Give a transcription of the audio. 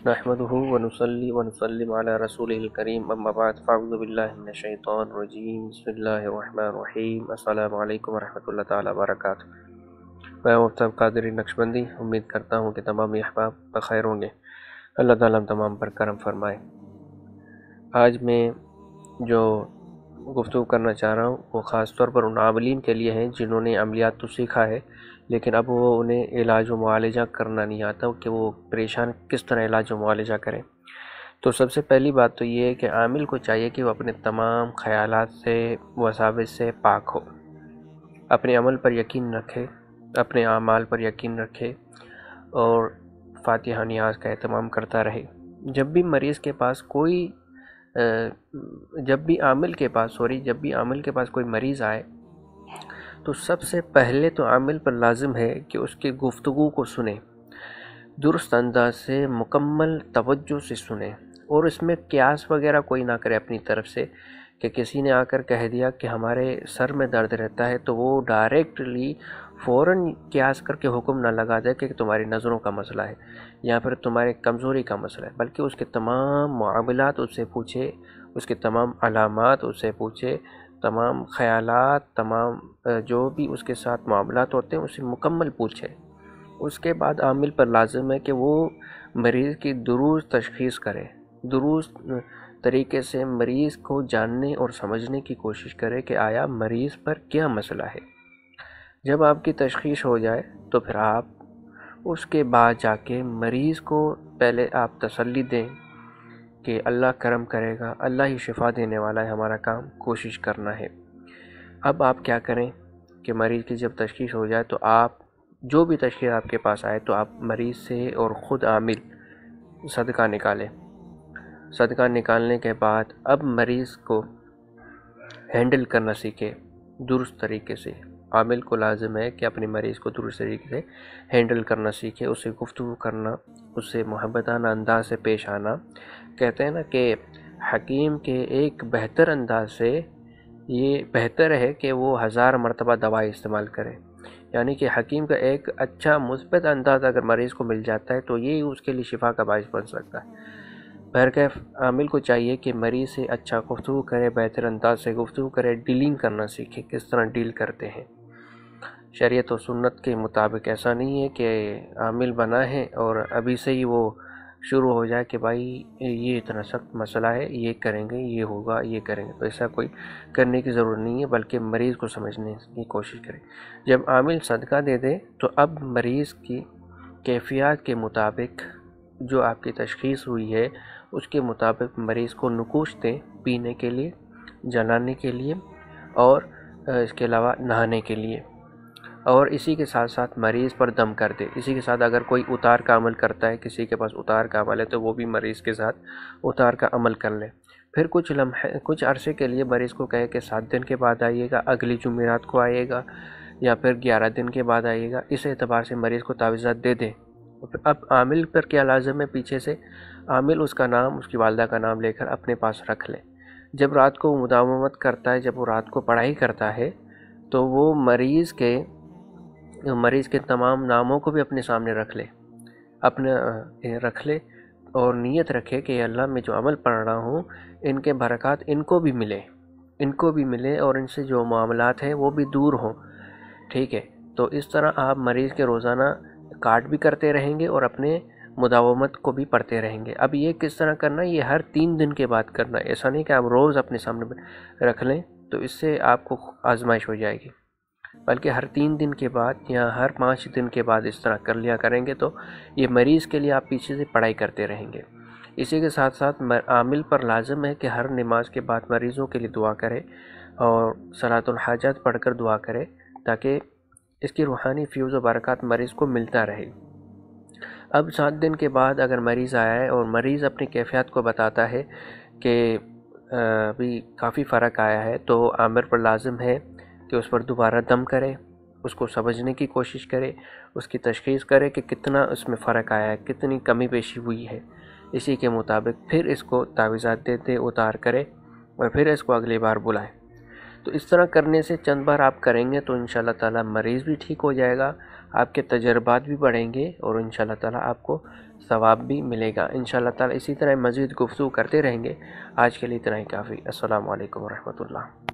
نحمده ونصلي ونسلم على رسوله الكريم اما بعد فاعوذ باللہ من الشیطان الرجیم بسم اللہ الرحمن الرحیم السلام علیکم ورحمۃ اللہ تعالی وبرکاتہ۔ میں مفتاب قادری نقشبندی امید کرتا ہوں کہ تمام احباب بخیر ہوں گے۔ اللہ تعالیٰ ہم تمام پر کرم فرمائے۔ آج میں جو گفتگو کرنا چاہ رہا ہوں وہ خاص طور پر ان عاملین کے لیے ہیں جنہوں نے عملیات تو سیکھا ہے لیکن اب وہ انہیں علاج و معالجہ کرنا نہیں آتا کہ وہ پریشان کس طرح علاج و معالجہ کریں۔ تو سب سے پہلی بات تو یہ ہے کہ عامل کو چاہیے کہ وہ اپنے تمام خیالات سے وساوس سے پاک ہو، اپنے عمل پر یقین رکھے، اپنے اعمال پر یقین رکھے اور فاتحہ نیاز کا اہتمام کرتا رہے۔ جب بھی مریض کے پاس جب بھی عامل کے پاس کوئی مریض آئے تو سب سے پہلے تو عامل پر لازم ہے کہ اس کے گفتگو کو سنیں، درست انداز سے مکمل توجہ سے سنیں، اور اس میں قیاس وغیرہ کوئی نہ کرے اپنی طرف سے کہ کسی نے آ کر کہہ دیا کہ ہمارے سر میں درد رہتا ہے تو وہ ڈائریکٹلی فوراً قیاس کر کے حکم نہ لگا دے کہ تمہاری نظروں کا مسئلہ ہے یا پھر تمہاری کمزوری کا مسئلہ ہے، بلکہ اس کے تمام معاملات اس سے پوچھے، اس کے تمام علامات اس سے پوچھے، تمام خیالات، تمام جو بھی اس کے ساتھ معاملات ہوتے ہیں اسے مکمل پوچھے۔ اس کے بعد عامل پر لازم ہے کہ وہ مریض کی درست تشخیص کرے، درست طریقے سے مریض کو جاننے اور سمجھنے کی کوشش کرے کہ آیا مریض پر کیا مسئلہ ہے۔ جب آپ کی تشخیص ہو جائے تو پھر آپ اس کے بعد جا کے مریض کو پہلے آپ تسلی دیں کہ اللہ کرم کرے گا، اللہ ہی شفا دینے والا ہے، ہمارا کام کوشش کرنا ہے۔ اب آپ کیا کریں کہ مریض کی جب تشخیص ہو جائے تو آپ جو بھی تشخیص آپ کے پاس آئے تو آپ مریض سے اور خود عامل صدقہ نکالیں۔ صدقہ نکالنے کے بعد اب مریض کو ہینڈل کرنا سیکھے درست طریقے سے۔ عامل کو لازم ہے کہ اپنے مریض کو درست طریقے سے ہینڈل کرنا سیکھے، اس سے گفتگو کرنا، اس سے محبتانہ انداز سے پیش آنا۔ کہتے ہیں نا کہ حکیم کے ایک بہتر انداز سے یہ بہتر ہے کہ وہ 1000 مرتبہ دوائی استعمال کرے، یعنی کہ حکیم کا ایک اچھا مثبت انداز اگر مریض کو مل جاتا ہے تو یہ اس کے لیے شفا کا باعث بن سکتا ہے۔ بہرکیف عامل کو چاہیے کہ مریض سے اچھا گفتگو کرے، بہتر انداز سے گفتگو کرے، ڈیلنگ کرنا سیکھے، کس طرح ڈیل کرتے ہیں۔ شریعت و سنت کے مطابق ایسا نہیں ہے کہ عامل بنا ہے اور ابھی سے ہی وہ شروع ہو جائے کہ بھائی یہ اتنا سخت مسئلہ ہے، یہ کریں گے، یہ ہوگا، یہ کریں گے، تو ایسا کوئی کرنے کی ضرورت نہیں ہے، بلکہ مریض کو سمجھنے کی کوشش کریں۔ جب عامل صدقہ دے دے تو اب مریض کی کیفیات کے مطابق جو آپ کی تشخیص ہوئی ہے اس کے مطابق مریض کو نکوش دیں پینے کے لیے، جلانے کے لیے، اور اس کے علاوہ نہانے کے لیے، اور اسی کے ساتھ ساتھ مریض پر دم کر دے۔ اسی کے ساتھ اگر کوئی اتار کا عمل کرتا ہے، کسی کے پاس اتار کا عمل ہے تو وہ بھی مریض کے ساتھ اتار کا عمل کر لے۔ پھر کچھ عرصے کے لیے مریض کو کہے کہ 7 دن کے بعد آئیے گا، اگلی جمعرات کو آئیے گا، یا پھر 11 دن کے بعد آئیے گا، اس اعتبار سے مریض کو تعویذات دے دیں۔ اب عامل پر کیا لازم ہے، پیچھے سے عامل اس کا نام، اس کی والدہ کا نام لے کر اپنے پاس رکھ لے۔ جب رات کو مداومت کرتا ہے، جب وہ رات کو پڑھائی کرتا ہے تو وہ مریض کے تمام ناموں کو بھی اپنے سامنے رکھ لے اور نیت رکھے کہ اللہ میں جو عمل پڑھ رہا ہوں ان کے برکات ان کو بھی ملے اور ان سے جو معاملات ہیں وہ بھی دور ہوں۔ ٹھیک ہے، تو اس طرح آپ مریض کے روزانہ کارڈ بھی کرتے رہیں گے اور اپنے مداومت کو بھی پڑھتے رہیں گے۔ اب یہ کس طرح کرنا ہے، یہ ہر 3 دن کے بعد کرنا ہے، ایسا نہیں کہ آپ روز اپنے سامنے رکھ لیں تو اس سے آپ کو آزمائش ہو جائے گی، بلکہ ہر 3 دن کے بعد یا ہر 5 دن کے بعد اس طرح کر لیا کریں گے تو یہ مریض کے لیے آپ پیچھے سے پڑھائی کرتے رہیں گے۔ اسی کے ساتھ ساتھ عامل پر لازم ہے کہ ہر نماز کے بعد مریضوں کے لیے دعا کرے اور صلاۃ الحاجات پڑھ کر دعا کرے تاکہ اس کی روحانی فیوز و برکات مریض کو ملتا رہے۔ اب 7 دن کے بعد اگر مریض آیا ہے اور مریض اپنی کیفیات کو بتاتا ہے کہ ابھی کافی فرق آیا ہے تو عامل پر لازم ہے کہ اس پر دوبارہ دم کرے، اس کو سمجھنے کی کوشش کرے، اس کی تشخیص کرے کہ کتنا اس میں فرق آیا ہے، کتنی کمی بیشی ہوئی ہے، اسی کے مطابق پھر اس کو تعویذات دے اتار کرے اور پھر اس کو اگلی بار بلائے۔ تو اس طرح کرنے سے چند بار آپ کریں گے تو انشاءاللہ تعالی مریض بھی ٹھیک ہو جائے گا، آپ کے تجربات بھی بڑھیں گے اور انشاءاللہ تعالی آپ کو ثواب بھی ملے گا انشاءاللہ تعالی۔ اسی طرح مزید گفتگو کرتے رہیں گے۔ آج کے لیے اتنا ہی کافی۔ السلام علیکم ورحمۃ اللہ۔